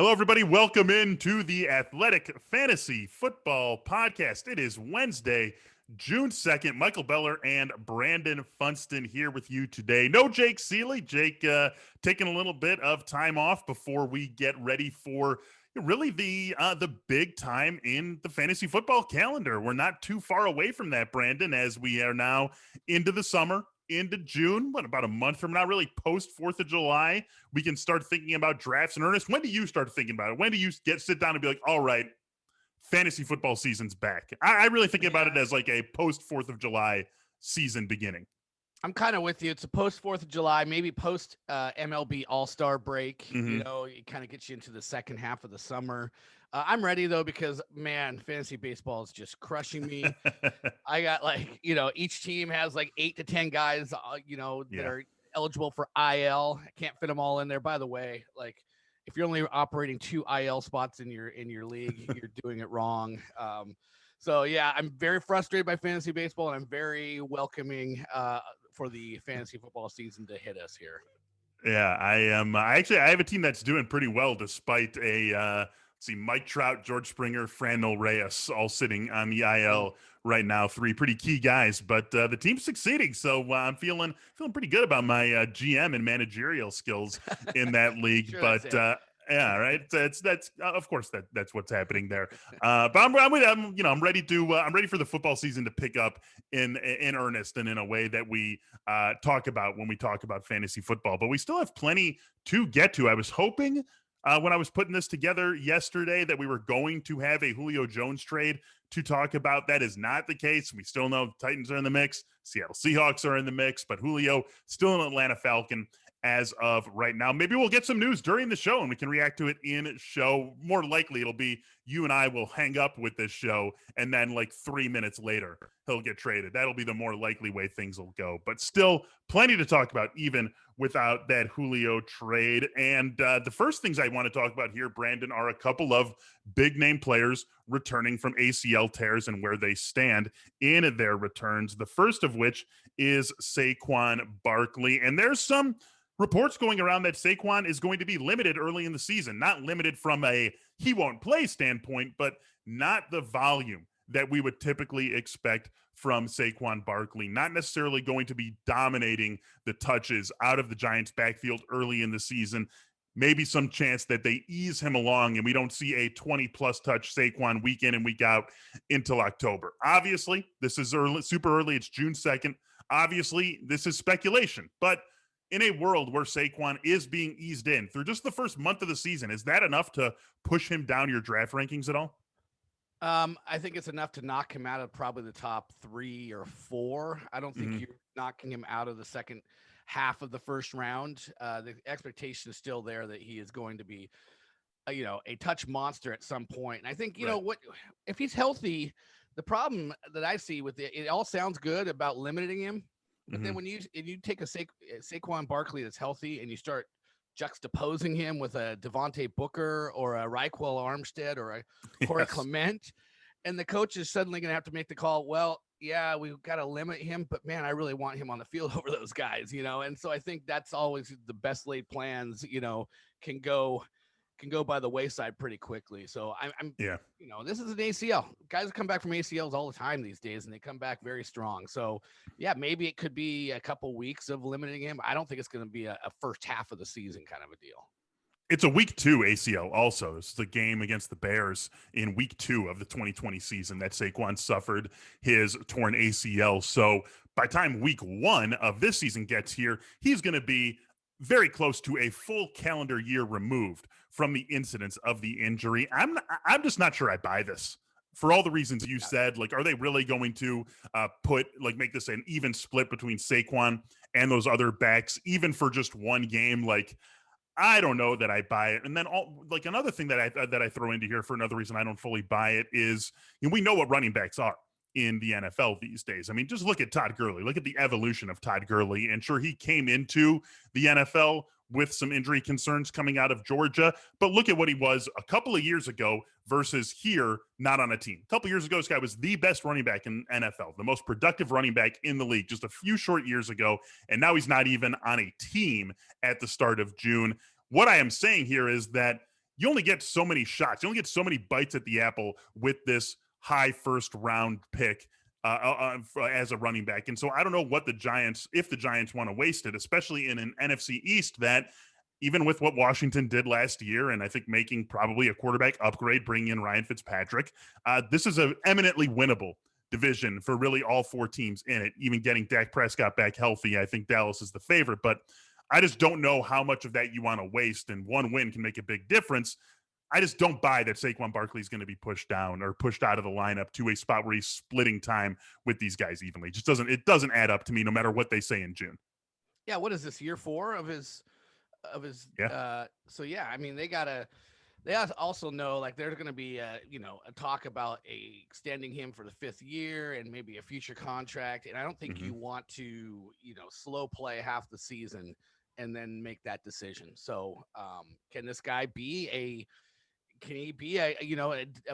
Hello, everybody. Welcome into the Athletic Fantasy Football Podcast. It is Wednesday, June 2nd. Michael Beller and Brandon Funston here with you today. No Jake Seeley. Jake taking a little bit of time off before we get ready for really the big time in the fantasy football calendar. We're not too far away from that, Brandon, as we are now into the summer. Into June, about a month from now, really post 4th of July, we can start thinking about drafts in earnest. When do you start thinking about it? When do you sit down and be like, all right, fantasy football season's back? I really think about it as like a post 4th of July season beginning. I'm kind of with you. It's a post 4th of July, maybe post MLB All-Star break. Mm-hmm. You know, it kind of gets you into the second half of the summer. I'm ready, though, because, man, fantasy baseball is just crushing me. I got, each team has 8 to 10 guys, that are eligible for IL. I can't fit them all in there. By the way, if you're only operating 2 IL spots in your league, you're doing it wrong. So, yeah, I'm very frustrated by fantasy baseball, and I'm very welcoming for the fantasy football season to hit us here. Yeah, I am. I have a team that's doing pretty well despite Mike Trout, George Springer, Franmil Reyes all sitting on the IL right now. 3 pretty key guys, but the team's succeeding. So I'm feeling pretty good about my GM and managerial skills in that league. Sure, but yeah, right. That's of course that's what's happening there. But I'm ready to I'm ready for the football season to pick up in earnest and in a way that we talk about when we talk about fantasy football. But we still have plenty to get to. I was hoping when I was putting this together yesterday that we were going to have a Julio Jones trade to talk about. That is not the case. We still know Titans are in the mix. Seattle Seahawks are in the mix, but Julio still an Atlanta Falcon as of right now. Maybe we'll get some news during the show and we can react to it in show. More likely it'll be you and I will hang up with this show and then 3 minutes later he'll get traded. That'll be the more likely way things will go. But still plenty to talk about even without that Julio trade. And the first things I want to talk about here, Brandon, are a couple of big name players returning from ACL tears and where they stand in their returns. The first of which is Saquon Barkley. And there's some reports going around that Saquon is going to be limited early in the season, not limited from a he won't play standpoint, but not the volume that we would typically expect from Saquon Barkley, not necessarily going to be dominating the touches out of the Giants backfield early in the season. Maybe some chance that they ease him along and we don't see a 20-plus touch Saquon week in and week out until October. Obviously, this is early, super early. It's June 2nd. Obviously, this is speculation, but in a world where Saquon is being eased in through just the first month of the season, is that enough to push him down your draft rankings at all? I think it's enough to knock him out of probably the top 3 or 4. I don't think you're knocking him out of the second half of the first round. The expectation is still there that he is going to be, a touch monster at some point. And I think, what if he's healthy, the problem that I see with it all sounds good about limiting him. But then when you take a Saquon Barkley that's healthy and you start juxtaposing him with a Devontae Booker or a Raquel Armstead or a Corey Clement, and the coach is suddenly going to have to make the call, well, yeah, we've got to limit him, but man, I really want him on the field over those guys, and so I think that's always the best laid plans, can go by the wayside pretty quickly. So I'm this is an ACL. Guys come back from ACLs all the time these days, and they come back very strong. So, yeah, maybe it could be a couple weeks of limiting him. I don't think it's going to be a first half of the season kind of a deal. It's a week 2 ACL also. This is the game against the Bears in week 2 of the 2020 season that Saquon suffered his torn ACL. So by time week 1 of this season gets here, he's going to be very close to a full calendar year removed from the incidence of the injury. I'm just not sure I buy this for all the reasons you said. Are they really going to make this an even split between Saquon and those other backs, even for just one game? I don't know that I buy it. And then another thing that I throw into here for another reason I don't fully buy it is, we know what running backs are in the NFL these days. I mean, just look at Todd Gurley. Look at the evolution of Todd Gurley. And sure, he came into the NFL with some injury concerns coming out of Georgia, but look at what he was a couple of years ago versus here, not on a team. A couple of years ago, this guy was the best running back in NFL, the most productive running back in the league just a few short years ago, and now he's not even on a team at the start of June. What I am saying here is that you only get so many shots. You only get so many bites at the apple with this high first round pick as a running back. And so I don't know what the Giants, if the Giants want to waste it, especially in an NFC East that, even with what Washington did last year, and I think making probably a quarterback upgrade, bringing in Ryan Fitzpatrick, this is an eminently winnable division for really all four teams in it. Even getting Dak Prescott back healthy, I think Dallas is the favorite. But I just don't know how much of that you want to waste, and one win can make a big difference. I just don't buy that Saquon Barkley is going to be pushed down or pushed out of the lineup to a spot where he's splitting time with these guys evenly. It doesn't add up to me, no matter what they say in June. Yeah, what is this, year 4 of his yeah. So yeah, I mean, they also know, like, there's going to be a talk about extending him for the 5th year and maybe a future contract, and I don't think you want to slow play half the season and then make that decision. So can this guy be a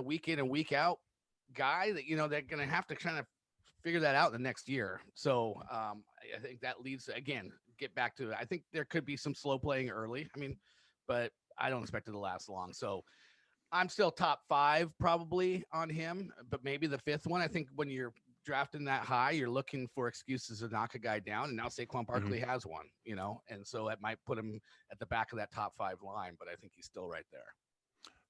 week in and week out guy that they're going to have to kind of figure that out the next year? So I think that leads, again, get back to, I think there could be some slow playing early. I mean, but I don't expect it to last long. So I'm still top 5 probably on him, but maybe the 5th one. I think when you're drafting that high, you're looking for excuses to knock a guy down. And now Saquon Barkley has one, and so it might put him at the back of that top 5 line, but I think he's still right there.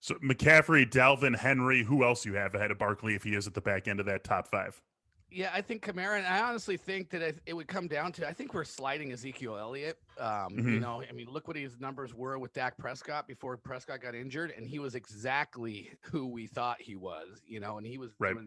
So McCaffrey, Dalvin, Henry, who else you have ahead of Barkley if he is at the back end of that top 5? Yeah, I think Kamara, and I honestly think that it would come down to, I think we're sliding Ezekiel Elliott. I mean, look what his numbers were with Dak Prescott before Prescott got injured, and he was exactly who we thought he was, and he was right.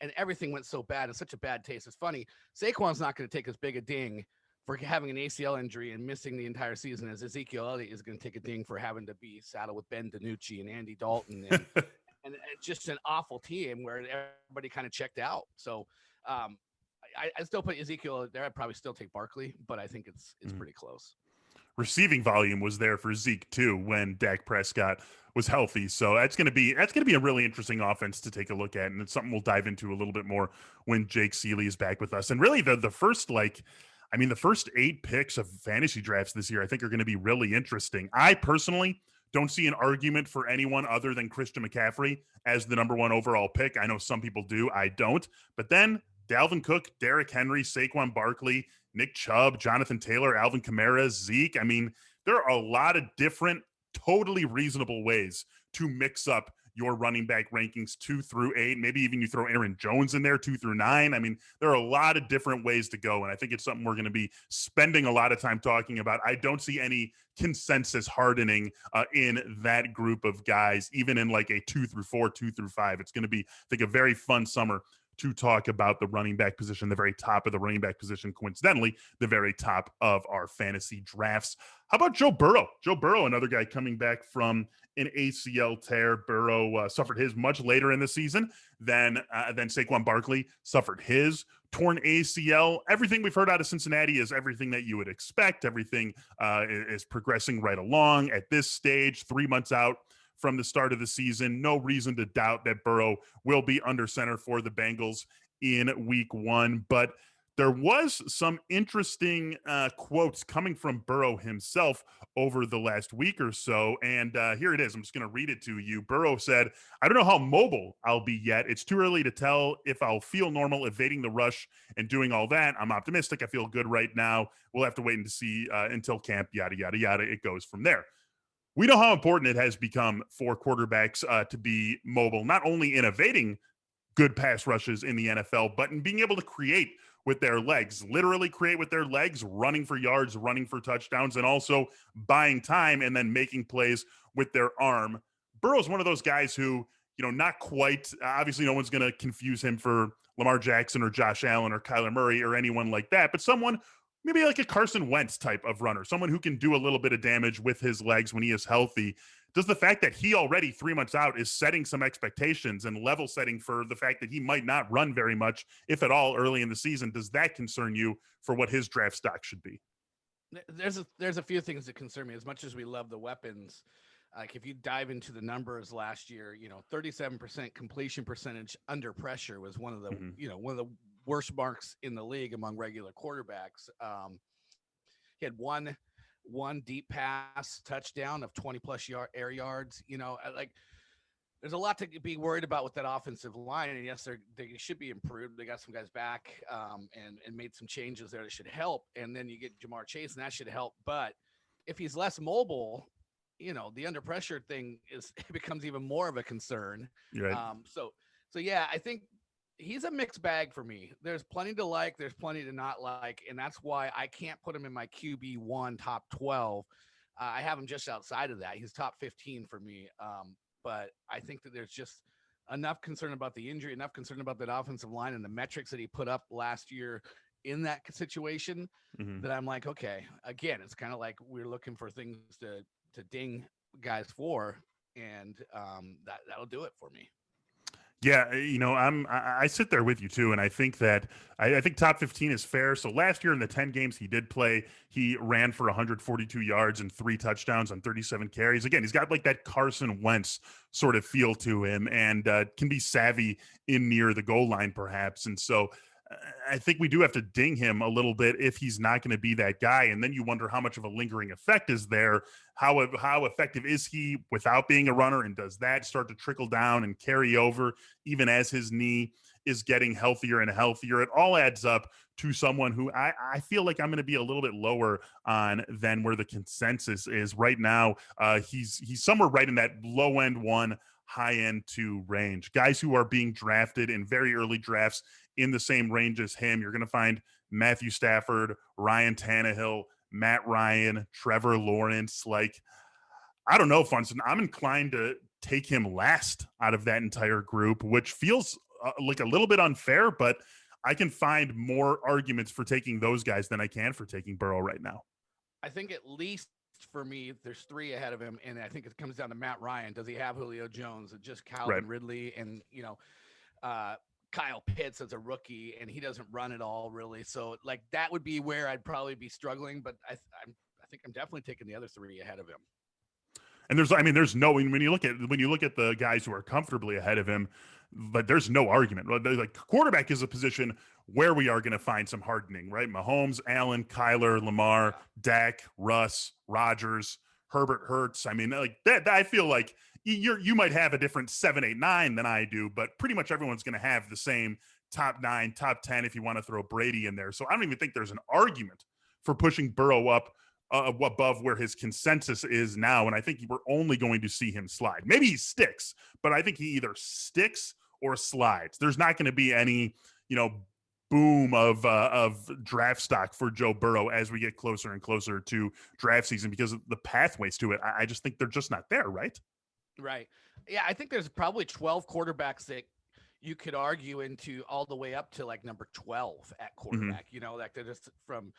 And everything went so bad. It's such a bad taste. It's funny. Saquon's not going to take as big a ding for having an ACL injury and missing the entire season as Ezekiel Elliott is going to take a ding for having to be saddled with Ben DiNucci and Andy Dalton and and just an awful team where everybody kind of checked out. So I still put Ezekiel there. I'd probably still take Barkley, but I think it's pretty close. Receiving volume was there for Zeke too when Dak Prescott was healthy. So that's going to be a really interesting offense to take a look at, and it's something we'll dive into a little bit more when Jake Seeley is back with us. And really the first 8 picks of fantasy drafts this year I think are going to be really interesting. I personally don't see an argument for anyone other than Christian McCaffrey as the number 1 overall pick. I know some people do. I don't. But then Dalvin Cook, Derrick Henry, Saquon Barkley, Nick Chubb, Jonathan Taylor, Alvin Kamara, Zeke. I mean, there are a lot of different, totally reasonable ways to mix up your running back rankings 2 through 8. Maybe even you throw Aaron Jones in there 2 through 9. I mean, there are a lot of different ways to go, and I think it's something we're going to be spending a lot of time talking about. I don't see any consensus hardening in that group of guys, even in like a 2 through 4, 2 through 5. It's going to be, I think, a very fun summer to talk about the running back position, the very top of the running back position, coincidentally, the very top of our fantasy drafts. How about Joe Burrow? Joe Burrow, another guy coming back from an ACL tear. Burrow suffered his much later in the season than Saquon Barkley suffered his torn ACL. Everything we've heard out of Cincinnati is everything that you would expect. Everything is progressing right along at this stage, 3 months out from the start of the season. No reason to doubt that Burrow will be under center for the Bengals in week 1. But there was some interesting quotes coming from Burrow himself over the last week or so. And here it is. I'm just going to read it to you. Burrow said, "I don't know how mobile I'll be yet. It's too early to tell if I'll feel normal evading the rush and doing all that. I'm optimistic. I feel good right now. We'll have to wait and see until camp, yada, yada, yada." It goes from there. We know how important it has become for quarterbacks to be mobile, not only in evading good pass rushes in the NFL, but in being able to create with their legs, literally create with their legs, running for yards, running for touchdowns, and also buying time and then making plays with their arm. Burrow's one of those guys who, not quite, obviously no one's going to confuse him for Lamar Jackson or Josh Allen or Kyler Murray or anyone like that, but someone maybe like a Carson Wentz type of runner, someone who can do a little bit of damage with his legs when he is healthy. Does the fact that he already 3 months out is setting some expectations and level setting for the fact that he might not run very much, if at all, early in the season, does that concern you for what his draft stock should be? There's a few things that concern me. As much as we love the weapons, like if you dive into the numbers last year, 37% completion percentage under pressure was one of the one of the worst marks in the league among regular quarterbacks. He had one one deep pass touchdown of 20 plus air yards. Like there's a lot to be worried about with that offensive line. And yes, they should be improved. They got some guys back and made some changes there that should help. And then you get Jamar Chase, and that should help. But if he's less mobile, the under pressure thing it becomes even more of a concern. Right. So yeah, I think he's a mixed bag for me. There's plenty to like, there's plenty to not like, and that's why I can't put him in my QB1 top 12. I have him just outside of that. He's top 15 for me. But I think that there's just enough concern about the injury, enough concern about that offensive line and the metrics that he put up last year in that situation that I'm like, okay, again, it's kind of like we're looking for things to ding guys for, and that'll do it for me. Yeah, I sit there with you too, and I think that I think top 15 is fair. So last year in the 10 games he did play, he ran for 142 yards and 3 touchdowns on 37 carries. Again, he's got like that Carson Wentz sort of feel to him, and can be savvy in near the goal line perhaps. And so I think we do have to ding him a little bit if he's not going to be that guy. And then you wonder how much of a lingering effect is there? How effective is he without being a runner? And does that start to trickle down and carry over even as his knee is getting healthier and healthier? It all adds up to someone who I feel like I'm going to be a little bit lower on than where the consensus is right now. He's somewhere right in that low end 1, high end 2 range. Guys who are being drafted in very early drafts in the same range as him. You're going to find Matthew Stafford, Ryan Tannehill, Matt Ryan, Trevor Lawrence. Like, I don't know, Funston. I'm inclined to take him last out of that entire group, which feels like a little bit unfair, but I can find more arguments for taking those guys than I can for taking Burrow right now. I think at least for me, there's 3 ahead of him, and I think it comes down to Matt Ryan. Does he have Julio Jones? Just Calvin Ridley and Kyle Pitts as a rookie, and he doesn't run at all really. So like that would be where I'd probably be struggling, but I think I'm definitely taking the other 3 ahead of him. And there's no, when you look at the guys who are comfortably ahead of him, but there's no argument. Like quarterback is a position where we are going to find some hardening, right? Mahomes, Allen, Kyler, Lamar, Dak, Russ, Rodgers, Herbert, Hurts. I mean, like that I feel like you might have a different 7, 8, 9 than I do, but pretty much everyone's going to have the same top 9, top 10 if you want to throw Brady in there. So I don't even think there's an argument for pushing Burrow up above where his consensus is now. And I think we're only going to see him slide. Maybe he sticks, but I think he either sticks or slides. There's not going to be any, boom of draft stock for Joe Burrow as we get closer and closer to draft season because of the pathways to it. I just think they're just not there, right? Right. Yeah, I think there's probably 12 quarterbacks that you could argue into all the way up to like number 12 at quarterback. Like they're just from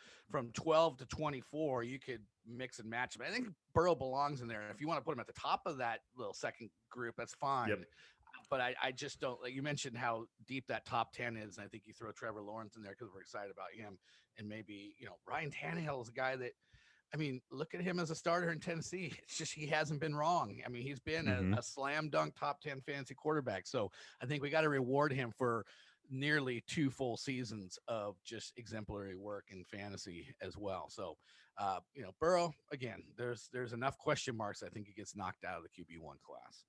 12 to 24, you could mix and match them. I think Burrow belongs in there. If you want to put him at the top of that little second group, that's fine. Yep. But I just don't, like you mentioned how deep that top 10 is. And I think you throw Trevor Lawrence in there because we're excited about him. And maybe, Ryan Tannehill is a guy that, look at him as a starter in Tennessee. It's just he hasn't been wrong. He's been a slam dunk top 10 fantasy quarterback. So I think we got to reward him for nearly 2 full seasons of just exemplary work in fantasy as well. So, Burrow, again, there's enough question marks. I think he gets knocked out of the QB1 class.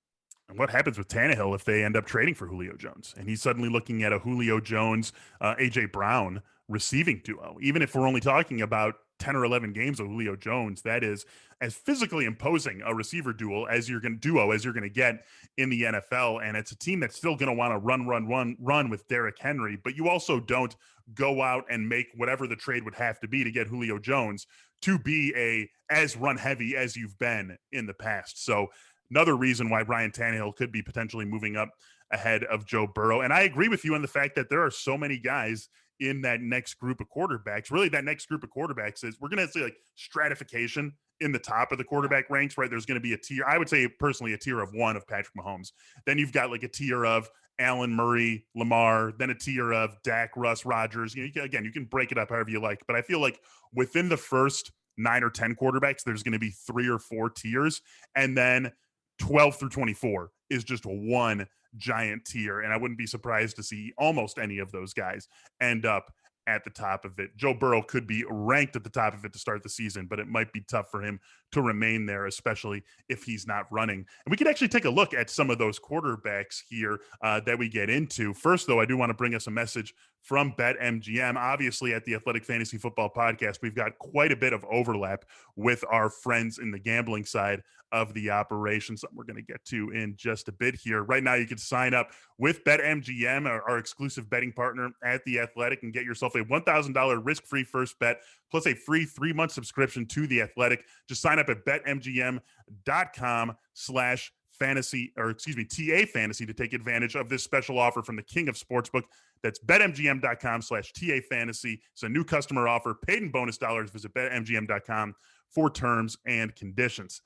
And what happens with Tannehill if they end up trading for Julio Jones and he's suddenly looking at a Julio Jones, A.J. Brown receiving duo? Even if we're only talking about 10 or 11 games of Julio Jones, that is as physically imposing a receiver duo as you're going to get in the NFL. And it's a team that's still going to want to run with Derrick Henry, but you also don't go out and make whatever the trade would have to be to get Julio Jones to be as run heavy as you've been in the past. So another reason why Ryan Tannehill could be potentially moving up ahead of Joe Burrow. And I agree with you on the fact that there are so many guys in that next group of quarterbacks. Really, that next group of quarterbacks is we're going to see like stratification in the top of the quarterback ranks, right? There's going to be a tier. I would say personally a tier of 1 of Patrick Mahomes. Then you've got like a tier of Allen, Murray, Lamar, then a tier of Dak, Russ, Rodgers. You can break it up however you like. But I feel like within the first 9 or 10 quarterbacks, there's going to be 3 or 4 tiers. And then 12 through 24 is just one giant tier. And I wouldn't be surprised to see almost any of those guys end up at the top of it. Joe Burrow could be ranked at the top of it to start the season, but it might be tough for him to remain there, especially if he's not running. And we could actually take a look at some of those quarterbacks here that we get into. First, though, I do want to bring us a message from BetMGM. Obviously, at the Athletic Fantasy Football Podcast, we've got quite a bit of overlap with our friends in the gambling side of the operation, something we're going to get to in just a bit here. Right now, you can sign up with BetMGM, our exclusive betting partner at The Athletic, and get yourself a $1,000 risk-free first bet, plus a free 3-month subscription to The Athletic. Just sign up at BetMGM.com/TA fantasy to take advantage of this special offer from the king of sportsbook. That's BetMGM.com/TA fantasy. It's a new customer offer, paid in bonus dollars. Visit BetMGM.com for terms and conditions.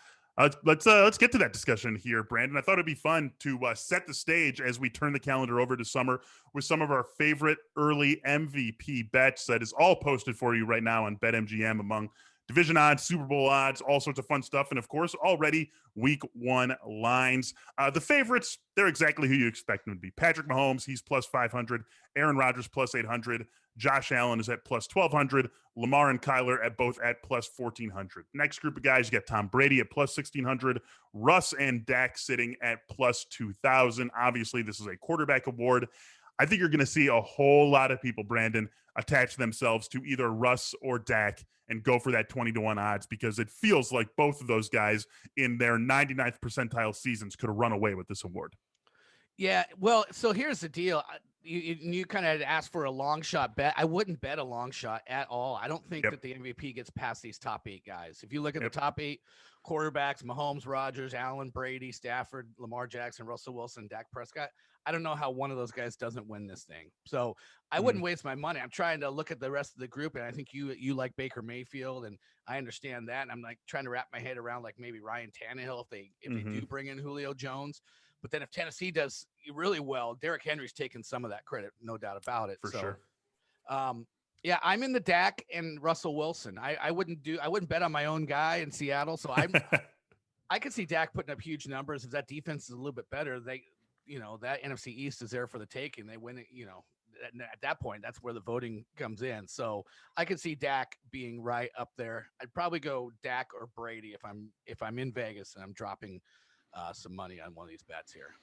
Let's get to that discussion here, Brandon. I thought it'd be fun to set the stage as we turn the calendar over to summer with some of our favorite early MVP bets that is all posted for you right now on BetMGM, among division odds, Super Bowl odds, all sorts of fun stuff. And of course, already week 1 lines. The favorites, they're exactly who you expect them to be. Patrick Mahomes, he's plus 500. Aaron Rodgers, plus 800. Josh Allen is at plus 1,200. Lamar and Kyler at both at plus 1,400. Next group of guys, you got Tom Brady at plus 1,600. Russ and Dak sitting at plus 2,000. Obviously, this is a quarterback award. I think you're going to see a whole lot of people, Brandon, attach themselves to either Russ or Dak and go for that 20-1 odds, because it feels like both of those guys in their 99th percentile seasons could run away with this award. Yeah, well, so here's the deal. You kind of asked for a long shot bet. I wouldn't bet a long shot at all. I don't think that the MVP gets past these top 8 guys. If you look at the top 8 quarterbacks, Mahomes, Rodgers, Allen, Brady, Stafford, Lamar Jackson, Russell Wilson, Dak Prescott, I don't know how one of those guys doesn't win this thing. So I wouldn't waste my money. I'm trying to look at the rest of the group, and I think you like Baker Mayfield, and I understand that. And I'm like trying to wrap my head around like maybe Ryan Tannehill if they do bring in Julio Jones. But then if Tennessee does really well, Derrick Henry's taking some of that credit, no doubt about it. For sure. Yeah, I'm in the Dak and Russell Wilson. I wouldn't bet on my own guy in Seattle. So I could see Dak putting up huge numbers. If that defense is a little bit better, that NFC East is there for the taking. They win it, at that point, that's where the voting comes in. So I could see Dak being right up there. I'd probably go Dak or Brady if I'm in Vegas and I'm dropping some money on one of these bets here.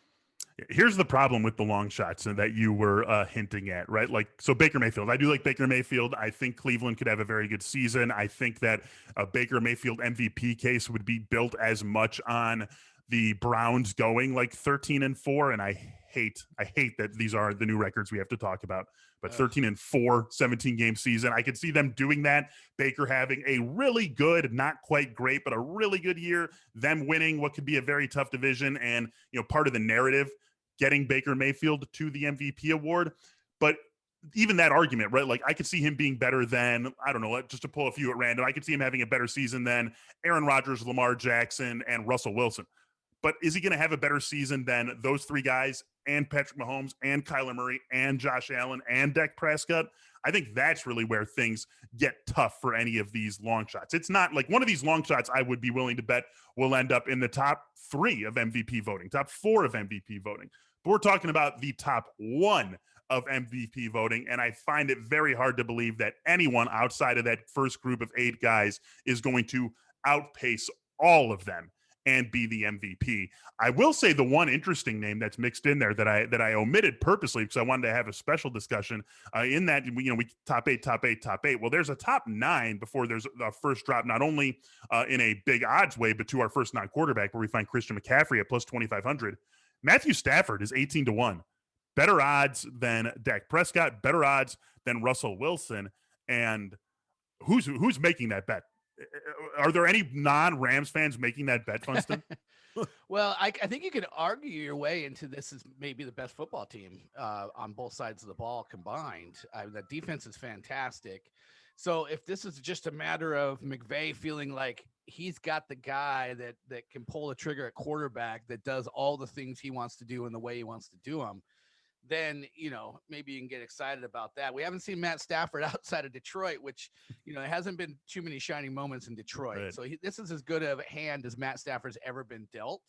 Here's the problem with the long shots that you were hinting at, right? Like, so Baker Mayfield, I do like Baker Mayfield. I think Cleveland could have a very good season. I think that a Baker Mayfield MVP case would be built as much on the Browns going like 13-4. And I hate that these are the new records we have to talk about, but 13-4, 17-game season. I could see them doing that. Baker having a really good, not quite great, but a really good year, them winning what could be a very tough division. And, part of the narrative, getting Baker Mayfield to the MVP award. But even that argument, right? Like, I could see him being better than, I don't know, just to pull a few at random, I could see him having a better season than Aaron Rodgers, Lamar Jackson, and Russell Wilson. But is he going to have a better season than those 3 guys and Patrick Mahomes and Kyler Murray and Josh Allen and Dak Prescott? I think that's really where things get tough for any of these long shots. It's not like one of these long shots I would be willing to bet will end up in the top 3 of MVP voting, top 4 of MVP voting. But we're talking about the top 1 of MVP voting, and I find it very hard to believe that anyone outside of that first group of 8 guys is going to outpace all of them and be the MVP. I will say the one interesting name that's mixed in there that I omitted purposely because I wanted to have a special discussion in that we top eight. Well, there's a top 9 before there's a first drop, not only in a big odds way, but to our first non-quarterback where we find Christian McCaffrey at plus 2,500. Matthew Stafford is 18-1. Better odds than Dak Prescott, better odds than Russell Wilson. And who's making that bet? Are there any non-Rams fans making that bet, Funston? Well, I think you can argue your way into this as maybe the best football team on both sides of the ball combined. The defense is fantastic. So if this is just a matter of McVay feeling like he's got the guy that can pull the trigger at quarterback that does all the things he wants to do in the way he wants to do them, then, maybe you can get excited about that. We haven't seen Matt Stafford outside of Detroit, which, there hasn't been too many shining moments in Detroit. Right. So this is as good of a hand as Matt Stafford's ever been dealt.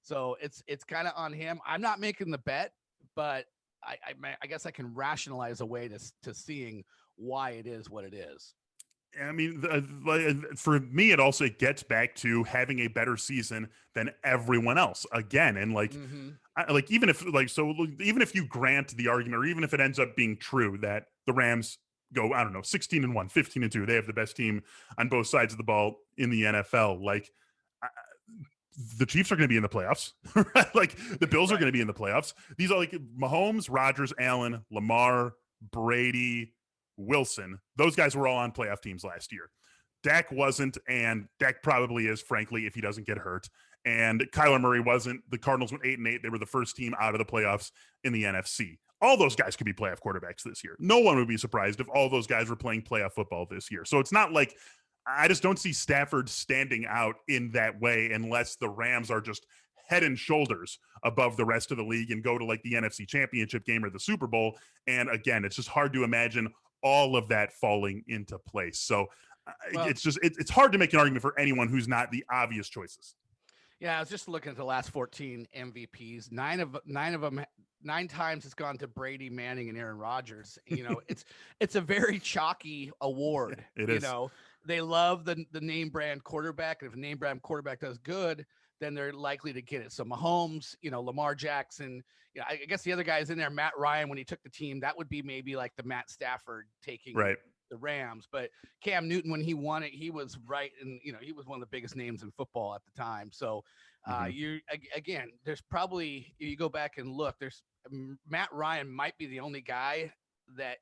So it's kind of on him. I'm not making the bet, but I guess I can rationalize a way to seeing why it is what it is. I mean, for me, it gets back to having a better season than everyone else again, and Mm-hmm. even if you grant the argument, or even if it ends up being true that the Rams go, I don't know, 16-1, 15-2, they have the best team on both sides of the ball in the NFL. The Chiefs are going to be in the playoffs, right? Like the Bills are going to be in the playoffs. These are like Mahomes, Rodgers, Allen, Lamar, Brady, Wilson. Those guys were all on playoff teams last year. Dak wasn't, and Dak probably is, frankly, if he doesn't get hurt. And Kyler Murray wasn't. The Cardinals went 8-8. They were the first team out of the playoffs in the NFC. All those guys could be playoff quarterbacks this year. No one would be surprised if all those guys were playing playoff football this year. So it's not like I just don't see Stafford standing out in that way unless the Rams are just head and shoulders above the rest of the league and go to like the NFC Championship game or the Super Bowl. And again, it's just hard to imagine all of that falling into place. So it's hard to make an argument for anyone who's not the obvious choices. Yeah, I was just looking at the last 14 MVPs. Nine of them, 9 times it's gone to Brady, Manning, and Aaron Rodgers. It's a very chalky award. It is. They love the name brand quarterback, and if a name brand quarterback does good, then they're likely to get it. So Mahomes, Lamar Jackson, I guess the other guys in there, Matt Ryan, when he took the team, that would be maybe like the Matt Stafford taking the Rams. But Cam Newton, when he won it, he was right. And, he was one of the biggest names in football at the time. So there's probably, you go back and look, there's Matt Ryan might be the only guy that,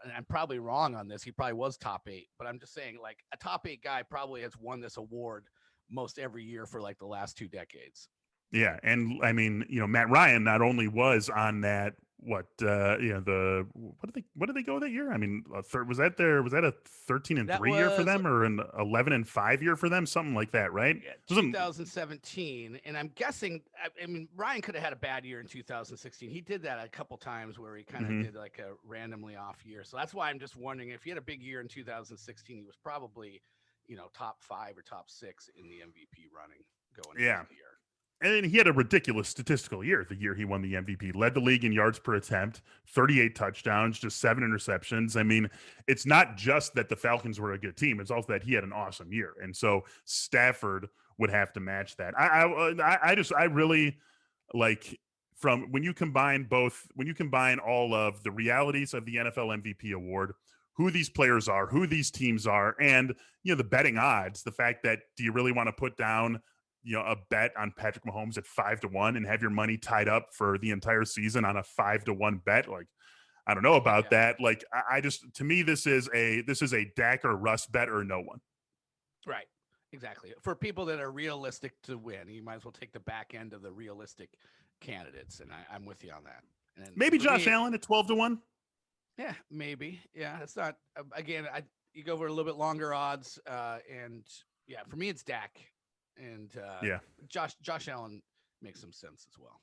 and I'm probably wrong on this, he probably was top 8, but I'm just saying like a top 8 guy probably has won this award most every year for like the last 2 decades. Yeah. And I mean, Matt Ryan not only was on that, what did they go that year? I mean, was that a 13-3 year for them, or an 11-5 year for them? Something like that, right? Yeah, 2017. And I'm guessing, I mean, Ryan could have had a bad year in 2016. He did that a couple times where he kind of did like a randomly off year. So that's why I'm just wondering if he had a big year in 2016, he was probably, top 5 or top 6 in the MVP running going into the year. And then he had a ridiculous statistical year the year he won the MVP. Led the league in yards per attempt, 38 touchdowns, just 7 interceptions. I mean, it's not just that the Falcons were a good team. It's also that he had an awesome year. And so Stafford would have to match that. I really like, from when you combine all of the realities of the NFL MVP award, who these players are, who these teams are, and, the betting odds, the fact that, do you really want to put down a bet on Patrick Mahomes at 5-1 and have your money tied up for the entire season on a 5-1 bet? Like, I don't know about that. Like, to me, this is a Dak or Russ bet or no one. Right. Exactly. For people that are realistic to win, you might as well take the back end of the realistic candidates. And I'm with you on that. And maybe Josh Allen at 12-1. Yeah, maybe. Yeah. It's not, again, you go over a little bit longer odds. And yeah, for me, it's Dak. And Josh Allen makes some sense as well.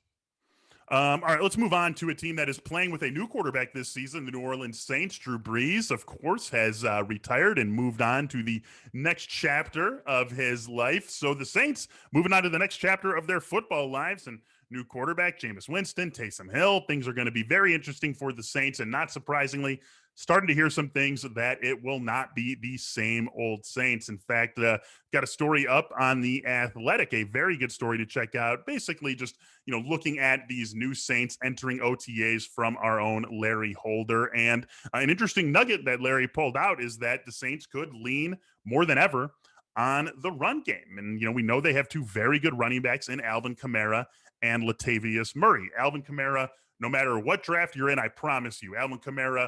All right, let's move on to a team that is playing with a new quarterback this season. The New Orleans Saints. Drew Brees, of course, has retired and moved on to the next chapter of his life. So the Saints moving on to the next chapter of their football lives, and new quarterback, Jameis Winston, Taysom Hill. Things are going to be very interesting for the Saints, and not surprisingly, starting to hear some things that it will not be the same old Saints. In fact, got a story up on The Athletic, a very good story to check out. Basically just, looking at these new Saints entering OTAs from our own Larry Holder. And an interesting nugget that Larry pulled out is that the Saints could lean more than ever on the run game. And, we know they have 2 very good running backs in Alvin Kamara and Latavius Murray. Alvin Kamara, no matter what draft you're in, I promise you, Alvin Kamara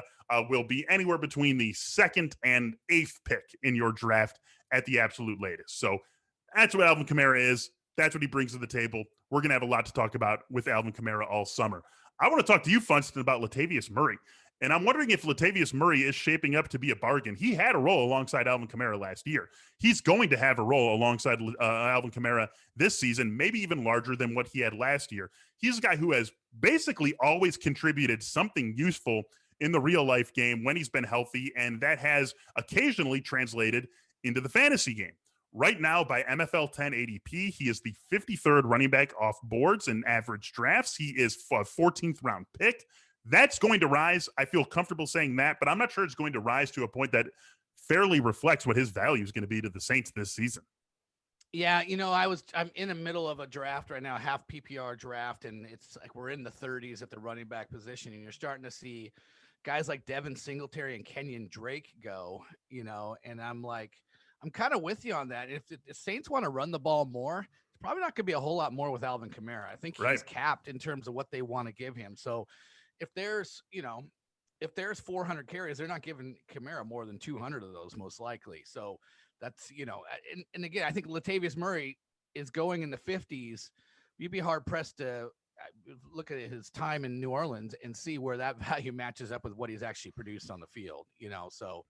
will be anywhere between the 2nd and 8th pick in your draft at the absolute latest. So that's what Alvin Kamara is. That's what he brings to the table. We're going to have a lot to talk about with Alvin Kamara all summer. I want to talk to you, Funston, about Latavius Murray. And I'm wondering if Latavius Murray is shaping up to be a bargain. He had a role alongside Alvin Kamara last year. He's going to have a role alongside Alvin Kamara this season, maybe even larger than what he had last year. He's a guy who has basically always contributed something useful in the real life game when he's been healthy, and that has occasionally translated into the fantasy game. Right now, by NFL 10 ADP, he is the 53rd running back off boards in average drafts. He is a 14th round pick. That's going to rise. I feel comfortable saying that, but I'm not sure it's going to rise to a point that fairly reflects what his value is going to be to the Saints this season. Yeah, I'm in the middle of a draft right now, half PPR draft, and it's like we're in the 30s at the running back position, and you're starting to see guys like Devin Singletary and Kenyon Drake go, and I'm kind of with you on that. If the Saints want to run the ball more, it's probably not going to be a whole lot more with Alvin Kamara. I think he's capped in terms of what they want to give him. So if there's 400 carries, they're not giving Kamara more than 200 of those, most likely. So that's, and again, I think Latavius Murray is going in the 50s. You'd be hard pressed to look at his time in New Orleans and see where that value matches up with what he's actually produced on the field, So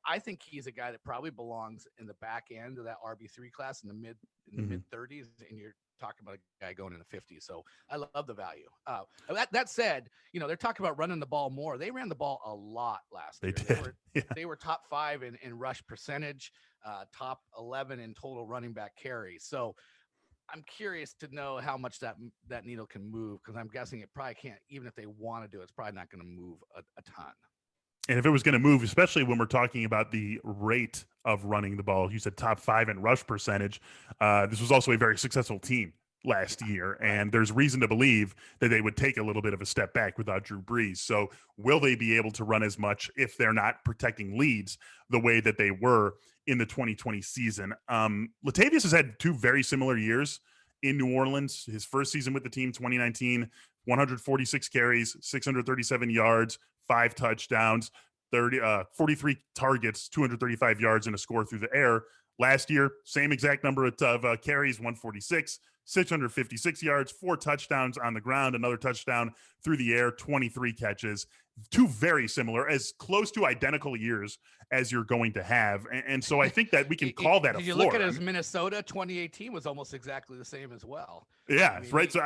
I think he's a guy that probably belongs in the back end of that RB3 class in the mid 30s, and you're talking about a guy going in the 50s. So I love the value. That said, they're talking about running the ball more. They ran the ball a lot last year. They were top 5 in rush percentage, top 11 in total running back carries. So I'm curious to know how much that needle can move, because I'm guessing it probably can't. Even if they want to do it, it's probably not going to move a ton. And if it was going to move, especially when we're talking about the rate of running the ball, you said top 5 in rush percentage. This was also a very successful team last year, and there's reason to believe that they would take a little bit of a step back without Drew Brees. So will they be able to run as much if they're not protecting leads the way that they were in the 2020 season? Latavius has had 2 very similar years in New Orleans. His first season with the team, 2019, 146 carries, 637 yards, 5 touchdowns, 43 targets, 235 yards, and a score through the air. Last year, same exact number of carries, 146, 656 yards, 4 touchdowns on the ground, another touchdown through the air, 23 catches. 2 very similar, as close to identical years as you're going to have. And so I think that we can call that a floor. Did you look at his Minnesota 2018 was almost exactly the same as well. Yeah, right. So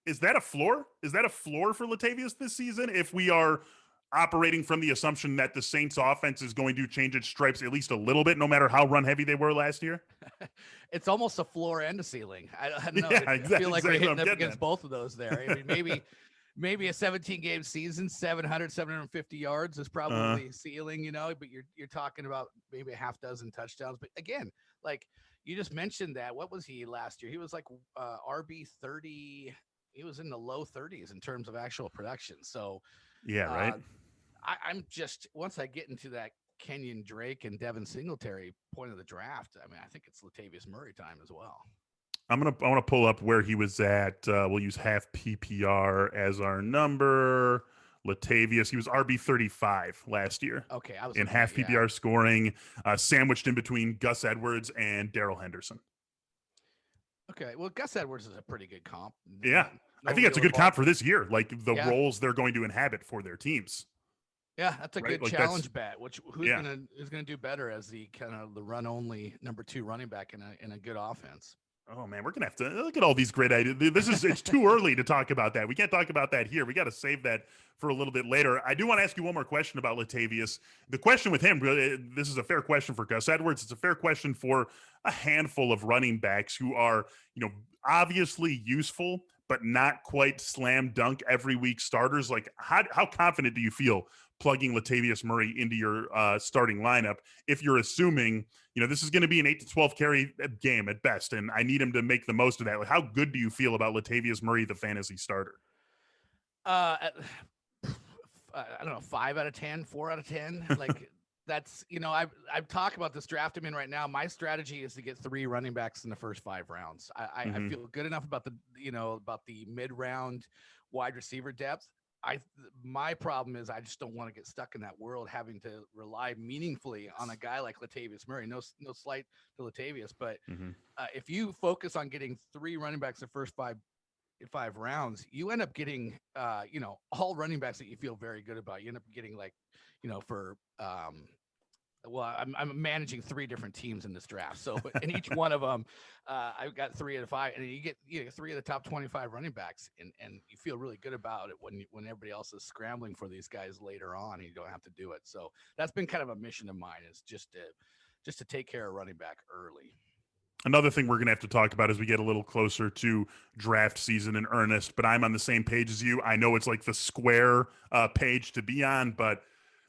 is that a floor? Is that a floor for Latavius this season? If we are operating from the assumption that the Saints offense is going to change its stripes at least a little bit, no matter how run heavy they were last year? It's almost a floor and a ceiling. I don't know. I feel like we're hitting up against both of those there. I mean, maybe a 17-game season, 750 yards is probably ceiling, but you're talking about maybe a half dozen touchdowns. But again, like you just mentioned that, what was he last year? He was like RB 30. He was in the low 30s in terms of actual production. So yeah, right. I'm just, once I get into that Kenyon Drake and Devin Singletary point of the draft, I mean, I think it's Latavius Murray time as well. I want to pull up where he was at. We'll use half PPR as our number. Latavius, he was RB 35 last year. Okay, I was in half PPR scoring, sandwiched in between Gus Edwards and Darrell Henderson. Okay, well, Gus Edwards is a pretty good comp. Yeah, I think that's a good comp for this year, like the roles they're going to inhabit for their teams. Yeah, that's a good challenge bet. Who's gonna do better as the kind of the run only number 2 running back in a good offense? Oh man, we're gonna have to look at all these great ideas. It's too early to talk about that. We can't talk about that here. We got to save that for a little bit later. I do want to ask you one more question about Latavius. The question with him, this is a fair question for Gus Edwards. It's a fair question for a handful of running backs who are, obviously useful, but not quite slam dunk every week starters. Like, how confident do you feel plugging Latavius Murray into your starting lineup if you're assuming, this is going to be an 8 to 12 carry game at best, and I need him to make the most of that? Like, how good do you feel about Latavius Murray, the fantasy starter? I don't know, 5 out of 10, 4 out of 10. Like, that's, I've talked about this draft I'm in right now. My strategy is to get 3 running backs in the first 5 rounds. I feel good enough about the mid-round wide receiver depth. My problem is I just don't want to get stuck in that world having to rely meaningfully on a guy like Latavius Murray. No slight to Latavius, but if you focus on getting 3 running backs the first 5 rounds, you end up getting all running backs that you feel very good about. You end up getting I'm managing 3 different teams in this draft. So in each one of them, I've got 3 out of 5, and you get 3 of the top 25 running backs, and you feel really good about it when everybody else is scrambling for these guys later on, and you don't have to do it. So that's been kind of a mission of mine, is just to take care of running back early. Another thing we're going to have to talk about as we get a little closer to draft season in earnest, but I'm on the same page as you. I know it's like the square page to be on, but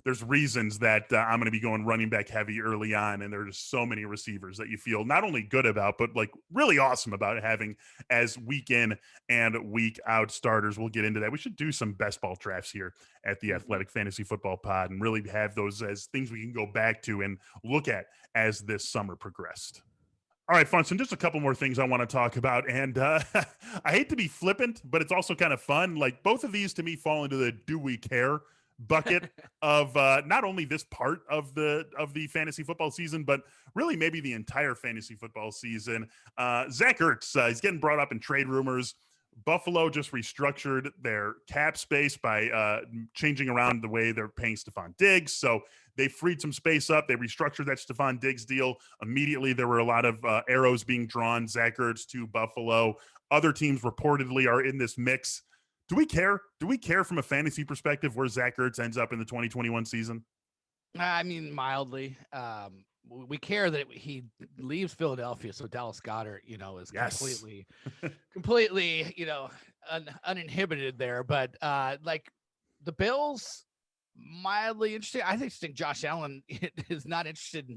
there's reasons that I'm going to be going running back heavy early on. And there's so many receivers that you feel not only good about, but like really awesome about having as week in and week out starters. We'll get into that. We should do some best ball drafts here at the Athletic Fantasy Football Pod and really have those as things we can go back to and look at as this summer progressed. All right, Funston, just a couple more things I want to talk about. And I hate to be flippant, but it's also kind of fun. Like both of these to me fall into the do we care bucket of not only this part of the fantasy football season, but really maybe the entire fantasy football season. Zach Ertz, he's getting brought up in trade rumors. Buffalo just restructured their cap space by changing around the way they're paying Stephon Diggs. So they freed some space up. They restructured that Stephon Diggs deal. Immediately, there were a lot of arrows being drawn, Zach Ertz to Buffalo. Other teams reportedly are in this mix. Do we care? Do we care from a fantasy perspective where Zach Ertz ends up in the 2021 season? I mean, mildly. We care that he leaves Philadelphia, so Dallas Goedert, is completely, uninhibited there. But like the Bills, mildly interested. I think Josh Allen is not interested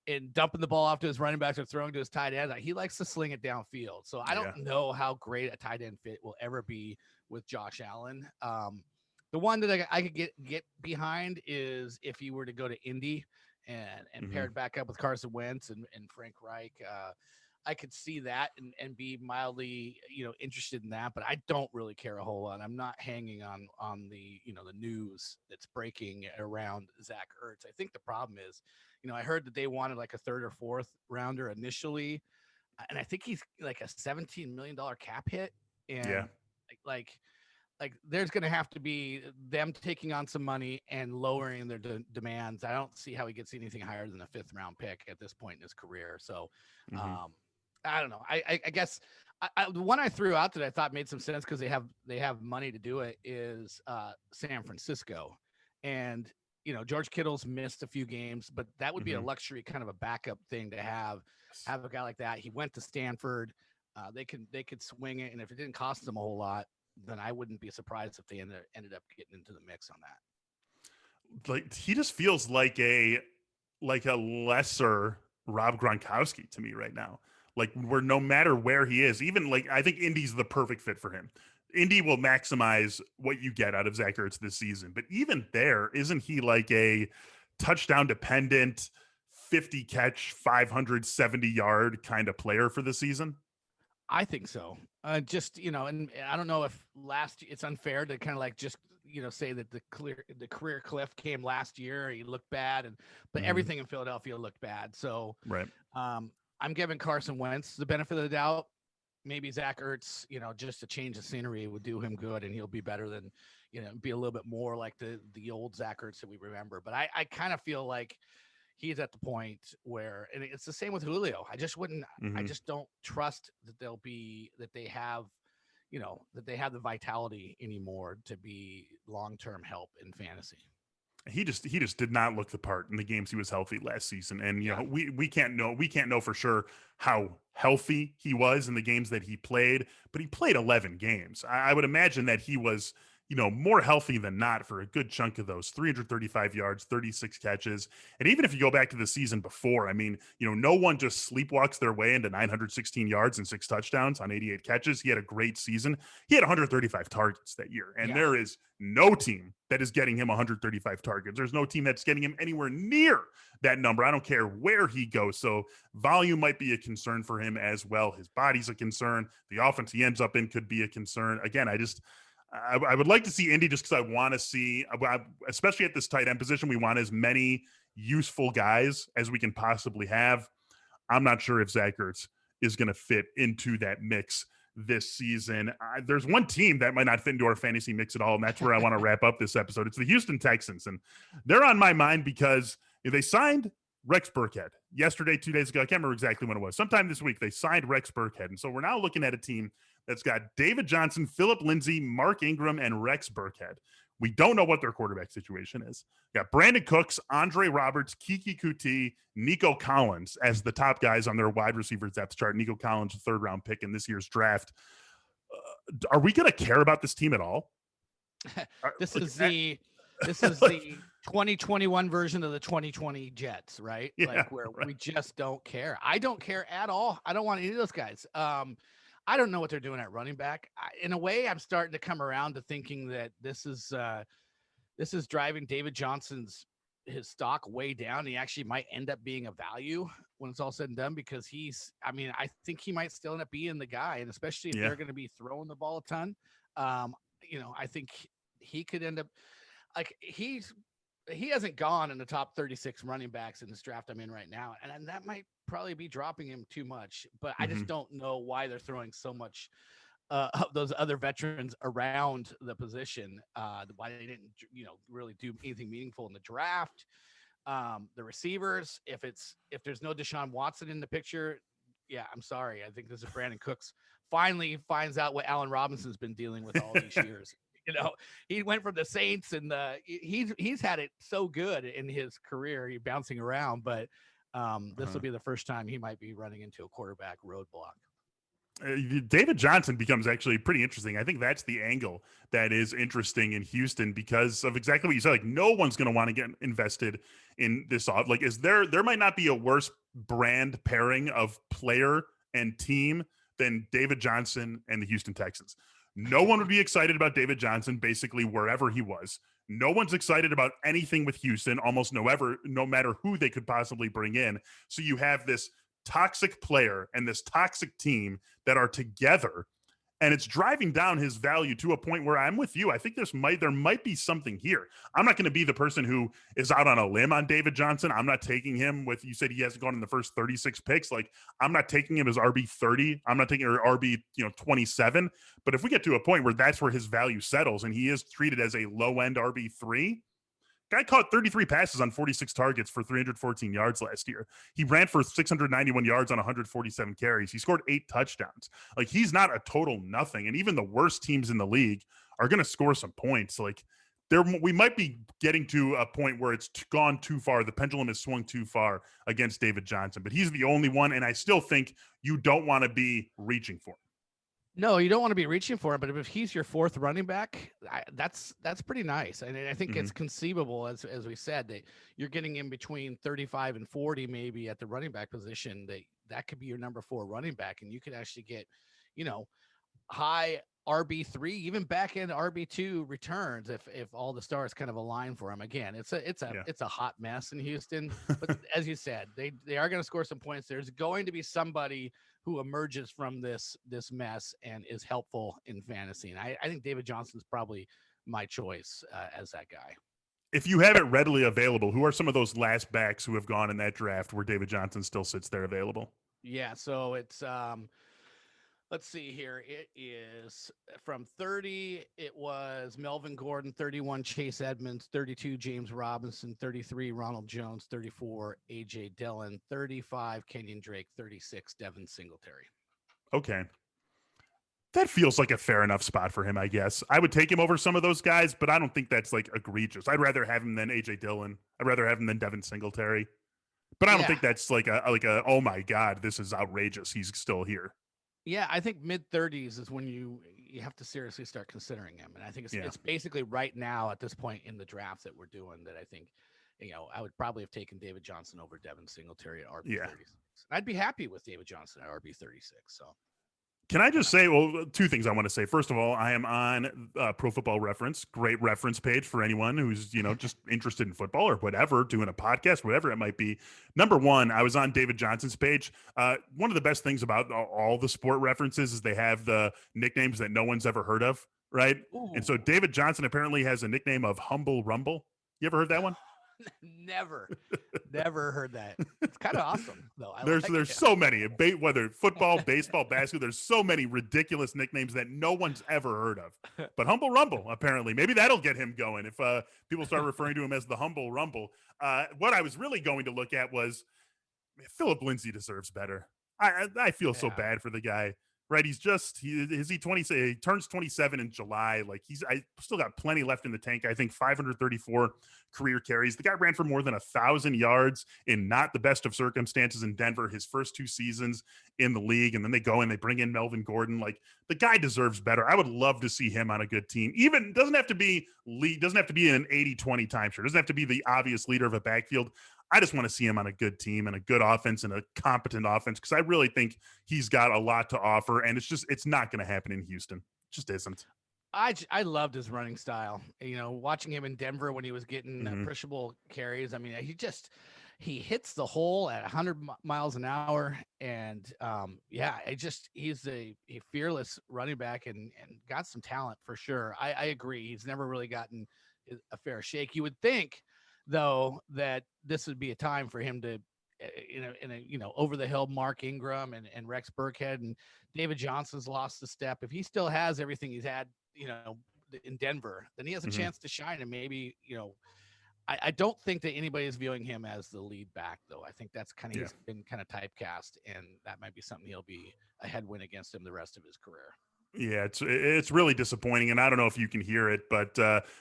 in dumping the ball off to his running backs or throwing to his tight end. He likes to sling it downfield. So I don't know how great a tight end fit will ever be with Josh Allen. The one that I could get behind is if he were to go to Indy and paired back up with Carson Wentz and Frank Reich. I could see that and be mildly, interested in that, but I don't really care a whole lot. I'm not hanging on the, the news that's breaking around Zach Ertz. I think the problem is, I heard that they wanted like a third or fourth rounder initially, and I think he's like a $17 million cap hit. And like there's going to have to be them taking on some money and lowering their demands. I don't see how he gets anything higher than a 5th round pick at this point in his career. So, I don't know. I guess the one I threw out that I thought made some sense because they have money to do it is San Francisco. And, George Kittle's missed a few games, but that would be a luxury kind of a backup thing to have a guy like that. He went to Stanford. They could swing it. And if it didn't cost them a whole lot, then I wouldn't be surprised if they ended up getting into the mix on that. Like he just feels like a lesser Rob Gronkowski to me right now. Like where no matter where he is, even like I think Indy's the perfect fit for him. Indy will maximize what you get out of Zach Ertz this season. But even there, isn't he like a touchdown dependent 50 catch, 570 yard kind of player for the season? I think so. And I don't know if it's unfair to kind of like just say that the career cliff came last year. He looked bad, but everything in Philadelphia looked bad. So right. I'm giving Carson Wentz the benefit of the doubt. Maybe Zach Ertz, just to change the scenery would do him good, and he'll be better than be a little bit more like the old Zach Ertz that we remember. But I kind of feel like he's at the point where, and it's the same with Julio. I just don't trust that they have the vitality anymore to be long-term help in fantasy. He just did not look the part in the games he was healthy last season. And, we can't know for sure how healthy he was in the games that he played, but he played 11 games. I would imagine that he was, more healthy than not for a good chunk of those. 335 yards, 36 catches. And even if you go back to the season before, I mean, no one just sleepwalks their way into 916 yards and 6 touchdowns on 88 catches. He had a great season. He had 135 targets that year. And there is no team that is getting him 135 targets. There's no team that's getting him anywhere near that number. I don't care where he goes. So volume might be a concern for him as well. His body's a concern. The offense he ends up in could be a concern. Again, I would like to see Indy just because I want to see, especially at this tight end position, we want as many useful guys as we can possibly have. I'm not sure if Zach Ertz is going to fit into that mix this season. There's one team that might not fit into our fantasy mix at all, and that's where I want to wrap up this episode. It's the Houston Texans, and they're on my mind because they signed Rex Burkhead yesterday, 2 days ago. I can't remember exactly when it was. Sometime this week, they signed Rex Burkhead, and so we're now looking at a team that's got David Johnson, Phillip Lindsay, Mark Ingram, and Rex Burkhead, We don't know what their quarterback situation is. We got Brandon Cooks, Andre Roberts, Kiki Kuti, Nico Collins as the top guys on their wide receiver depth chart. Nico Collins, a third-round pick in this year's draft. Are we going to care about this team at all? This is the 2021 version of the 2020 Jets, right? Yeah, like where right. we just don't care. I don't care at all. I don't want any of those guys. I don't know what they're doing at running back. In a way, I'm starting to come around to thinking that this is driving David Johnson's his stock way down. He actually might end up being a value when it's all said and done, because I think he might still end up being the guy, and especially if they're going to be throwing the ball a ton. I think he could end up like he hasn't gone in the top 36 running backs in this draft I'm in right now, and that might probably be dropping him too much. But I just don't know why they're throwing so much of those other veterans around the position. Why they didn't, really do anything meaningful in the draft. The receivers, if there's no Deshaun Watson in the picture, yeah, I'm sorry. I think this is Brandon Cooks finally finds out what Allen Robinson's been dealing with all these years. He went from the Saints and he's had it so good in his career, he bouncing around, but this will be the first time he might be running into a quarterback roadblock. David Johnson becomes actually pretty interesting. I think that's the angle that is interesting in Houston because of exactly what you said. Like, no one's going to want to get invested in this off. Like, there might not be a worse brand pairing of player and team than David Johnson and the Houston Texans. No one would be excited about David Johnson basically wherever he was. No one's excited about anything with Houston, almost no matter who they could possibly bring in. So you have this toxic player and this toxic team that are together, and it's driving down his value to a point where I'm with you. I think there might be something here. I'm not going to be the person who is out on a limb on David Johnson. I'm not taking him with, you said he hasn't gone in the first 36 picks. Like, I'm not taking him as RB 30. I'm not taking RB 27. But if we get to a point where that's where his value settles and he is treated as a low end RB 3, guy caught 33 passes on 46 targets for 314 yards last year. He ran for 691 yards on 147 carries. He scored 8 touchdowns. Like, he's not a total nothing. And even the worst teams in the league are going to score some points. Like, we might be getting to a point where it's gone too far. The pendulum has swung too far against David Johnson, but he's the only one. And I still think you don't want to be reaching for him. No, you don't want to be reaching for him, but if he's your fourth running back, that's pretty nice. And I think it's conceivable, as we said, that you're getting in between 35 and 40 maybe at the running back position, that could be your number 4 running back, and you could actually get, high RB3, even back end RB2 returns if all the stars kind of align for him. Again, it's a hot mess in Houston, but as you said, they are going to score some points. There's going to be somebody who emerges from this mess and is helpful in fantasy. And I think David Johnson's probably my choice as that guy. If you have it readily available, who are some of those last backs who have gone in that draft where David Johnson still sits there available? Yeah, so it's let's see here. It is from 30. It was Melvin Gordon, 31 Chase Edmonds, 32 James Robinson, 33 Ronald Jones, 34 AJ Dillon, 35 Kenyon Drake, 36 Devin Singletary. Okay. That feels like a fair enough spot for him, I guess. I would take him over some of those guys, but I don't think that's like egregious. I'd rather have him than AJ Dillon. I'd rather have him than Devin Singletary. But I don't think that's like a oh my God, this is outrageous, he's still here. Yeah, I think mid-30s is when you have to seriously start considering him. And I think it's basically right now at this point in the draft that we're doing that I think, I would probably have taken David Johnson over Devin Singletary at RB 36. I'd be happy with David Johnson at RB 36. So can I just say, well, 2 things I want to say. First of all, I am on Pro Football Reference, great reference page for anyone who's, just interested in football or whatever, doing a podcast, whatever it might be. Number 1, I was on David Johnson's page. One of the best things about all the sport references is they have the nicknames that no one's ever heard of, right? Ooh. And so David Johnson apparently has a nickname of Humble Rumble. You ever heard that one? Never heard that. It's kind of awesome though. There's so many, whether football, baseball, basketball, there's so many ridiculous nicknames that no one's ever heard of. But Humble Rumble, apparently, maybe that'll get him going if people start referring to him as the Humble Rumble. What I was really going to look at was, Philip Lindsay deserves better. I feel so bad for the guy. Right, he's just he 20 he turns 27 in July. Like I still got plenty left in the tank. I think 534 career carries. The guy ran for more than 1,000 yards in not the best of circumstances in Denver his first 2 seasons in the league, and then they go and they bring in Melvin Gordon. Like the guy deserves better. I would love to see him on a good team. Even doesn't have to be an 80-20 timeshare. Doesn't have to be the obvious leader of a backfield. I just want to see him on a good team and a good offense and a competent offense because I really think he's got a lot to offer, and it's not going to happen in Houston. It just isn't. I loved his running style. Watching him in Denver when he was getting appreciable carries. I mean, he hits the hole at 100 miles an hour, and he's a fearless running back and got some talent for sure. I agree. He's never really gotten a fair shake. You would think, though, that this would be a time for him to, over the hill, Mark Ingram and Rex Burkhead and David Johnson's lost the step. If he still has everything he's had, in Denver, then he has a chance to shine. And maybe, I don't think that anybody is viewing him as the lead back, though. I think that's he's been kind of typecast, and that might be something he'll be a headwind against him the rest of his career. Yeah, it's really disappointing, and I don't know if you can hear it, but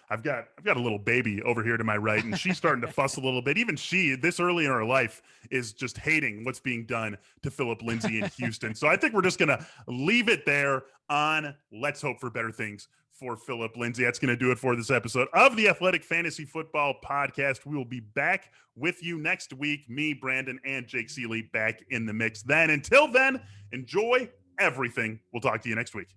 I've got a little baby over here to my right, and she's starting to fuss a little bit. Even she, this early in her life, is just hating what's being done to Phillip Lindsay in Houston. So I think we're just gonna leave it there on let's hope for better things for Phillip Lindsay. That's going to do it for this episode of the Athletic Fantasy Football Podcast. We will be back with you next week. Me, Brandon, and Jake Seeley back in the mix then. Until then, enjoy everything. We'll talk to you next week.